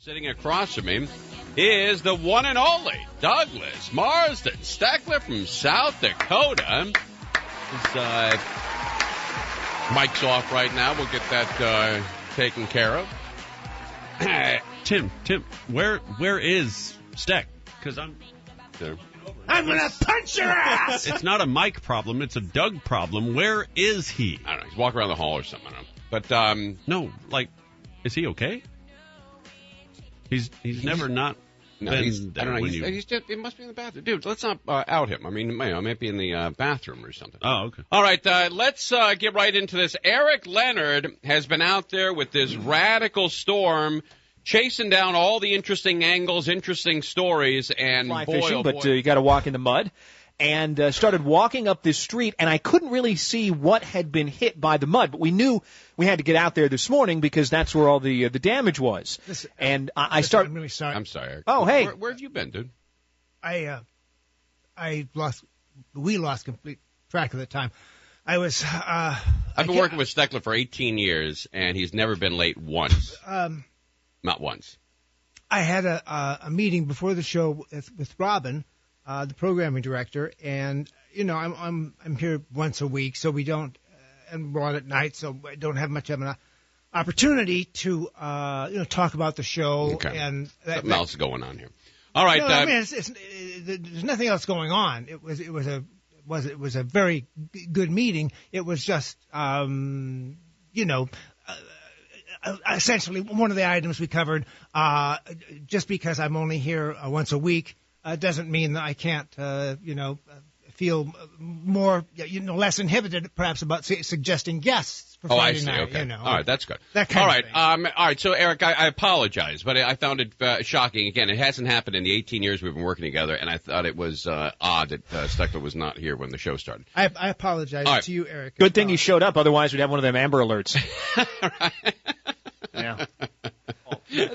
Sitting across from him is the one and only Douglas Marsden Steckler from South Dakota. His mic's off right now. We'll get that taken care of. Tim, where is Steck? Because I'm there. I'm going to punch your ass! It's not a Mike problem. It's a Doug problem. Where is he? I don't know. He's walking around the hall or something. I don't know. But, no, is he okay? He's never not been I don't know. He must be in the bathroom. Dude, let's not out him. I mean, he might be in the bathroom or something. Oh, okay. All right, let's get right into this. Eric Leonard has been out there with this radical storm, chasing down all the interesting angles, interesting stories, and fly fishing, but you got to walk in the mud. And started walking up this street, and I couldn't really see what had been hit by the mud, but we knew we had to get out there this morning because that's where all the damage was. I started. I'm really sorry. I'm sorry, Eric. Oh, hey, where have you been, dude? We lost complete track of the time. I've been working with Steckler for 18 years, and he's never been late once. Not once. I had a meeting before the show with Robin, the programming director, and I'm here once a week, so we don't, and we're on at night, so I don't have much of an opportunity to talk about the show. Okay. And something else is going on here. All right. No, I mean, there's nothing else going on. It was a very good meeting. It was just essentially one of the items we covered. Just because I'm only here once a week doesn't mean that I can't, feel more, less inhibited, perhaps, about suggesting guests for Friday night. I see. Okay. All right, that's good. That kind of thing. All right. So, Eric, I apologize, but I found it shocking. Again, it hasn't happened in the 18 years we've been working together, and I thought it was odd that Steckler was not here when the show started. I apologize to you, Eric. Good thing he showed up. Otherwise, we'd have one of them Amber Alerts. Right. Yeah.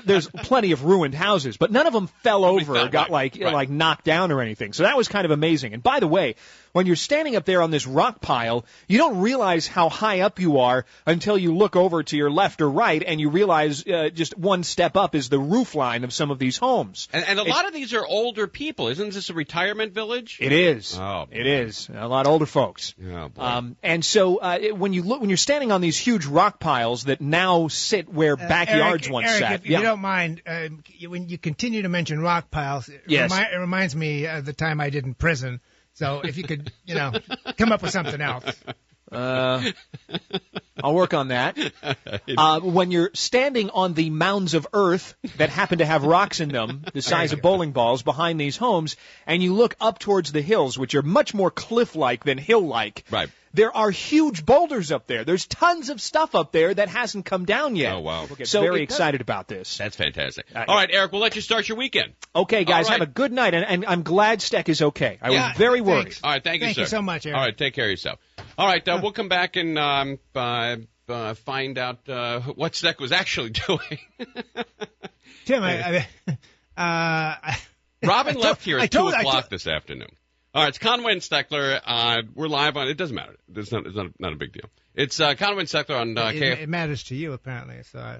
There's plenty of ruined houses, but none of them fell over or got like knocked down or anything. So that was kind of amazing. And by the way, when you're standing up there on this rock pile, you don't realize how high up you are until you look over to your left or right and you realize just one step up is the roof line of some of these homes. And a lot of these are older people. Isn't this a retirement village? It is. Oh, boy. It is. A lot older folks. Oh, boy. And so when you're standing on these huge rock piles that now sit where backyards once Eric, sat. If you don't mind, when you continue to mention rock piles, it reminds me of the time I did in prison. So if you could, come up with something else. I'll work on that. When you're standing on the mounds of earth that happen to have rocks in them, the size of bowling balls, behind these homes, and you look up towards the hills, which are much more cliff-like than hill-like, right. There are huge boulders up there. There's tons of stuff up there that hasn't come down yet. Oh, wow. We'll get very excited about this. That's fantastic. All right, Eric, we'll let you start your weekend. Okay, guys, have a good night, and I'm glad Steck is okay. I was very worried. Thanks. All right, thank you, sir. Thank you so much, Eric. All right, take care of yourself. All right, we'll come back and find out what Steck was actually doing. Tim, Robin left here at 2 o'clock this afternoon. All right, it's Conway and Steckler. We're live on. It doesn't matter. It's not a big deal. It's Conway and Steckler on KFI. It matters to you apparently. So I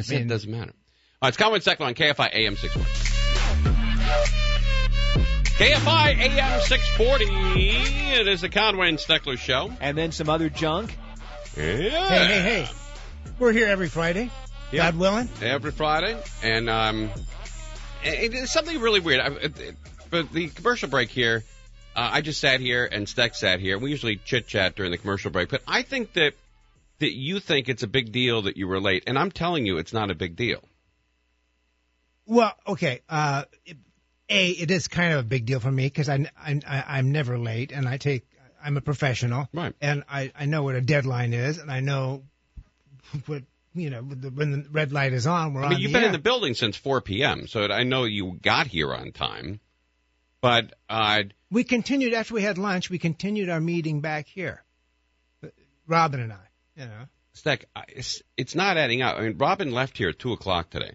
said it doesn't matter. All right, it's Conway and Steckler on KFI AM 640. KFI AM 640. It is the Conway and Steckler show. And then some other junk. Yeah. Hey. We're here every Friday. Yeah. God willing. Every Friday, and it's something really weird. For the commercial break here, I just sat here and Steck sat here. We usually chit-chat during the commercial break, but I think that you think it's a big deal that you were late, and I'm telling you it's not a big deal. Well, okay. It is kind of a big deal for me because I'm never late, and I'm a professional, right? And I know what a deadline is, and I know what. When the red light is on, we're on the air. You've been in the building since 4 p.m., so I know you got here on time. But we continued after we had lunch. We continued our meeting back here, Robin and I. Steck, it's not adding up. I mean, Robin left here at 2 o'clock today.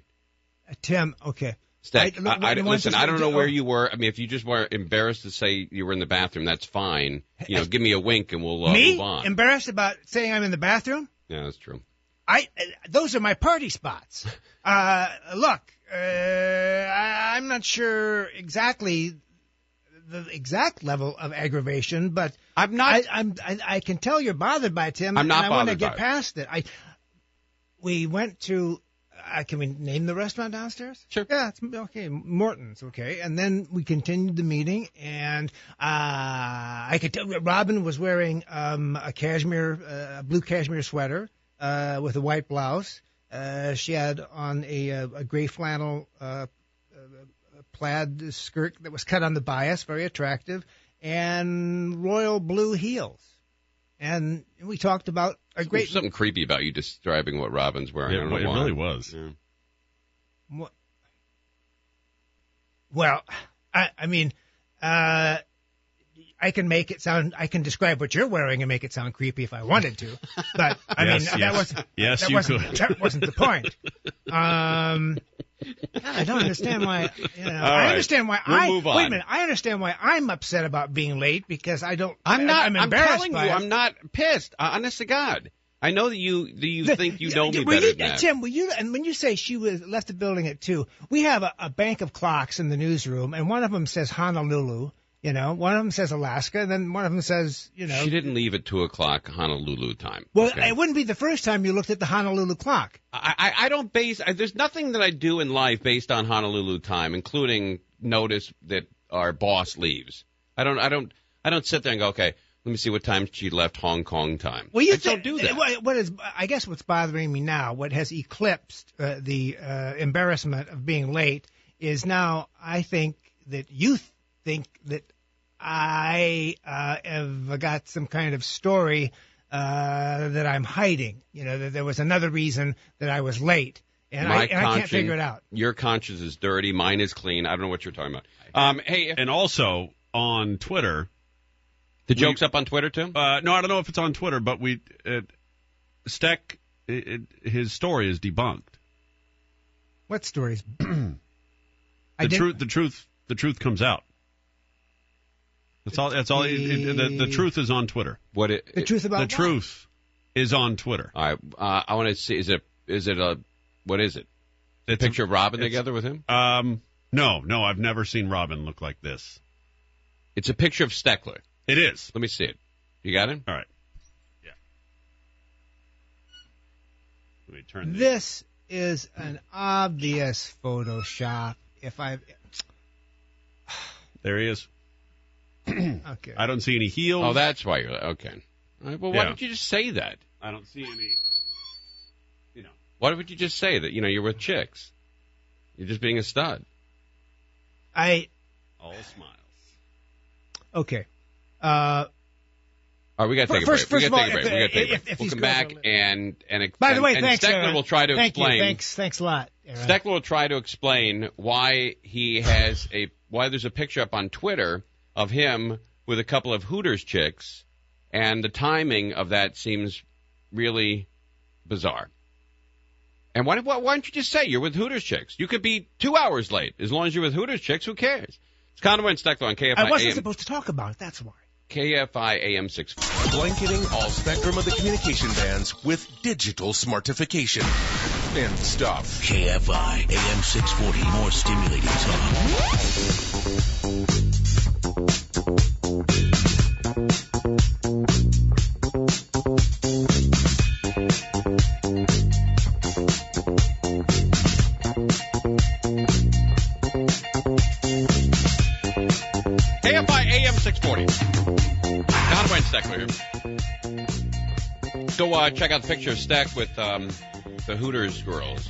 Tim, okay. Steck, listen, I don't know where you were. I mean, if you just were embarrassed to say you were in the bathroom, that's fine. Give me a wink and we'll move on. Embarrassed about saying I'm in the bathroom? Yeah, that's true. those are my party spots. Look, I'm not sure exactly the exact level of aggravation, but I'm not. I can tell you're bothered by it, Tim. I'm not and I want to bothered get by it. past it. We went to. Can we name the restaurant downstairs? Sure. Yeah, it's okay. Morton's, okay. And then we continued the meeting, and I could tell Robin was wearing a blue cashmere sweater with a white blouse. She had on a gray flannel plaid skirt that was cut on the bias, very attractive, and royal blue heels. And we talked about a great. There's something creepy about you describing what Robin's wearing. I don't know It why. really was. Yeah. Well, I mean, I can make it sound. I can describe what you're wearing and make it sound creepy if I wanted to. But I mean, that wasn't the point. God, I don't understand why. I understand why We'll move on. Wait a minute. I understand why I'm upset about being late because I don't. I'm not. I'm I'm embarrassed telling you, by it. I'm not pissed. Honest to God, I know that you think you know me Will better you, than that. Tim, and when you say she left the building at 2, we have a bank of clocks in the newsroom, and one of them says Honolulu. One of them says Alaska, and then one of them says, She didn't leave at 2:00 Honolulu time. Well, okay? it wouldn't be the first time you looked at the Honolulu clock. I don't base. There's nothing that I do in life based on Honolulu time, including notice that our boss leaves. I don't sit there and go, okay, let me see what time she left Hong Kong time. Well, you don't do that. I guess what's bothering me now, what has eclipsed the embarrassment of being late, is now I think that you think that I have got some kind of story that I'm hiding. That there was another reason that I was late, and I can't figure it out. Your conscience is dirty. Mine is clean. I don't know what you're talking about. Hey, And also on Twitter. the joke's up on Twitter too? No, I don't know if it's on Twitter, but Steck, his story is debunked. What stories? The truth comes out. That's all. The truth is on Twitter. The truth about The what? truth is on Twitter. All right. I want to see. Is it what is it? A picture of Robin together with him? No, I've never seen Robin look like this. It's a picture of Steckler. It is. Let me see it. You got it? All right. Yeah. Let me turn This is an obvious Photoshop. There he is. Okay. I don't see any heels. Oh, that's why you're okay. All right, well, why Yeah. didn't you just say that? I don't see any. Why would you just say that? You're with chicks. You're just being a stud. All smiles. Okay. All right, we got to take First a break. of all, if We'll these come girls back are- and By the way, and thanks, Steckler Aaron. will try to Thank explain. you. Thanks a lot, Aaron. Steckler will try to explain why why there's a picture up on Twitter of him with a couple of Hooters chicks, and the timing of that seems really bizarre. And why don't you just say you're with Hooters chicks? You could be 2 hours late. As long as you're with Hooters chicks, who cares? It's Conway and Steckler on KFI I wasn't AM. supposed to talk about it. That's why. KFI AM 640. Blanketing all spectrum of the communication bands with digital smartification. And stuff. KFI AM 640. More stimulating KFI AM 640. Conway and Steckler here. Go check out the picture of Steck with the Hooters girls.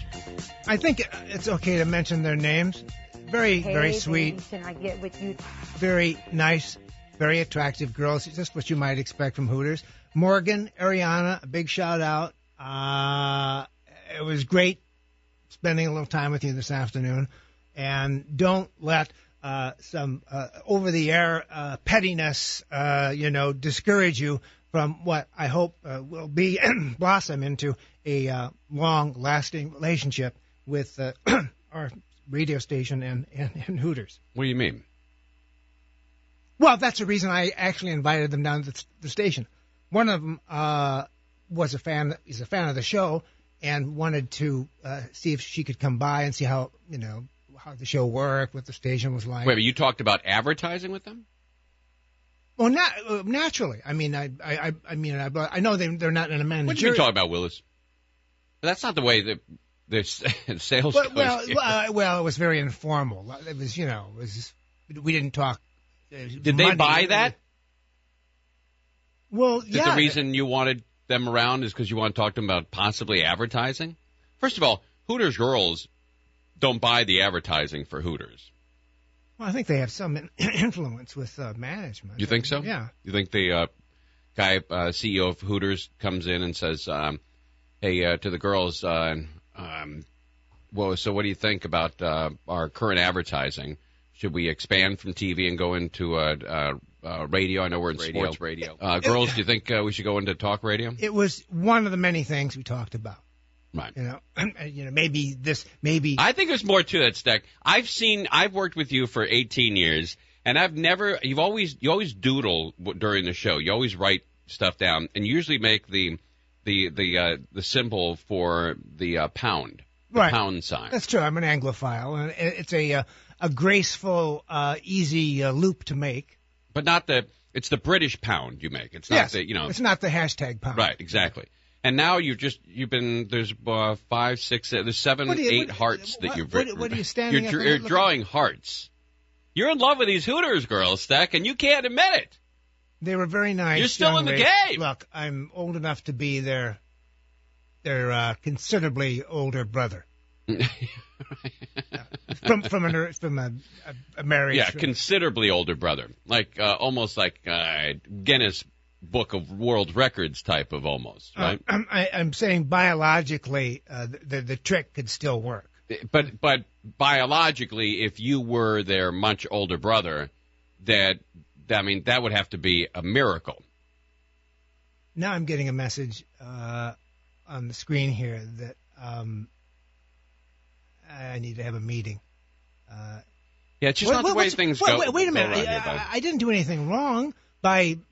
I think it's okay to mention their names. Very, very sweet. Can I get with you? Very nice, very attractive girls. Just what you might expect from Hooters. Morgan, Ariana, a big shout out. It was great spending a little time with you this afternoon. And don't let some over-the-air pettiness, discourage you from what I hope will be blossom into a long-lasting relationship with our radio station and Hooters. What do you mean? Well, that's the reason I actually invited them down to the station. One of them was a fan. He's a fan of the show, and wanted to see if she could come by and see how how the show worked, what the station was like. Wait, but you talked about advertising with them? Well, naturally. I mean, I know they're not in a managerial. What do you talk about, Willis? That's not the way that the sales goes here. Well, it was very informal. It was, we didn't talk. Did they buy that? Well, yeah. That the reason you wanted them around is because you want to talk to them about possibly advertising? First of all, Hooters girls don't buy the advertising for Hooters. Well, I think they have some influence with management. You think so? Yeah. You think the guy, CEO of Hooters, comes in and says, hey, to the girls, so what do you think about our current advertising? Should we expand from TV and go into radio? I know we're in sports radio. Girls, do you think we should go into talk radio? It was one of the many things we talked about. Right. Maybe. I think there's more to that, Steck. I've worked with you for 18 years, and you always doodle during the show. You always write stuff down, and you usually make the symbol for the pound, the right. Pound sign. That's true. I'm an Anglophile, and it's a graceful, easy loop to make. But it's the British pound you make. It's not it's not the hashtag pound. Right, exactly. And now there's 5, 6, there's 7, 8 hearts that you've written. What are you standing up? You're drawing hearts. You're in love with these Hooters girls, Steck, and you can't admit it. They were very nice. You're still in the game. Look, I'm old enough to be their considerably older brother. from a marriage. Yeah, considerably older brother, like almost like Guinness Book of World Records type of almost, right? I'm saying biologically, the trick could still work. But biologically, if you were their much older brother, that would have to be a miracle. Now I'm getting a message on the screen here that I need to have a meeting. Yeah, it's just not the way things go. Wait a minute. I didn't do anything wrong. I'm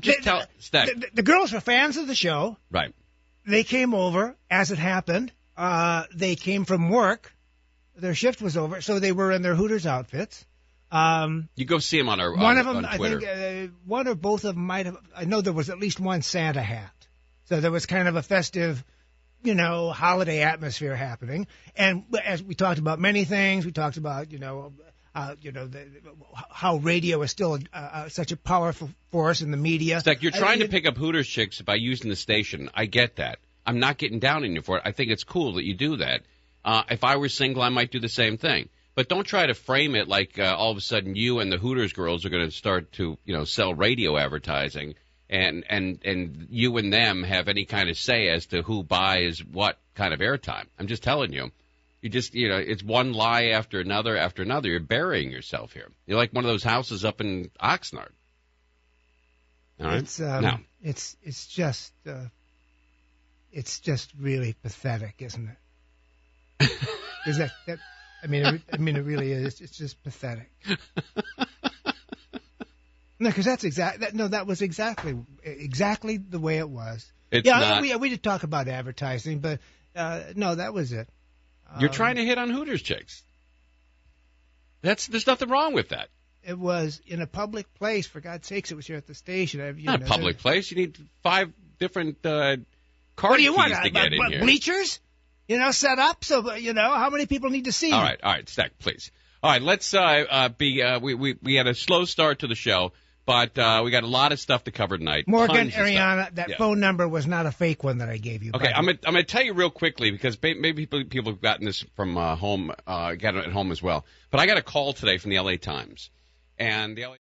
just telling Steck. The girls were fans of the show. Right. They came over as it happened. They came from work. Their shift was over, so they were in their Hooters outfits. You go see them on Twitter. One of them, I think, one or both of them might have. I know there was at least one Santa hat, so there was kind of a festive, holiday atmosphere happening. And as we talked about many things, we talked about how radio is still such a powerful force in the media. Steck, you're trying to pick up Hooters chicks by using the station. I get that. I'm not getting down on you for it. I think it's cool that you do that. If I were single, I might do the same thing. But don't try to frame it like all of a sudden you and the Hooters girls are going to start to, sell radio advertising, and you and them have any kind of say as to who buys what kind of airtime. I'm just telling you. You just, it's one lie after another after another. You're burying yourself here. You're like one of those houses up in Oxnard. All right? It's just really pathetic, isn't it? Is that it really is. It's just pathetic. No, because that was exactly the way it was. We did talk about advertising, but no, that was it. You're trying to hit on Hooters chicks. There's nothing wrong with that. It was in a public place. For God's sakes, it was here at the station. Not a public place. You need 5 different card what do you keys want? to get in here. Bleachers? Set up so how many people need to see you? All right, Steck, please. All right, let's we had a slow start to the show, but we got a lot of stuff to cover tonight. Morgan, Ariana, that phone number was not a fake one that I gave you. Okay, I'm gonna tell you real quickly because maybe people have gotten this from home, got it at home as well. But I got a call today from the LA Times, and the LA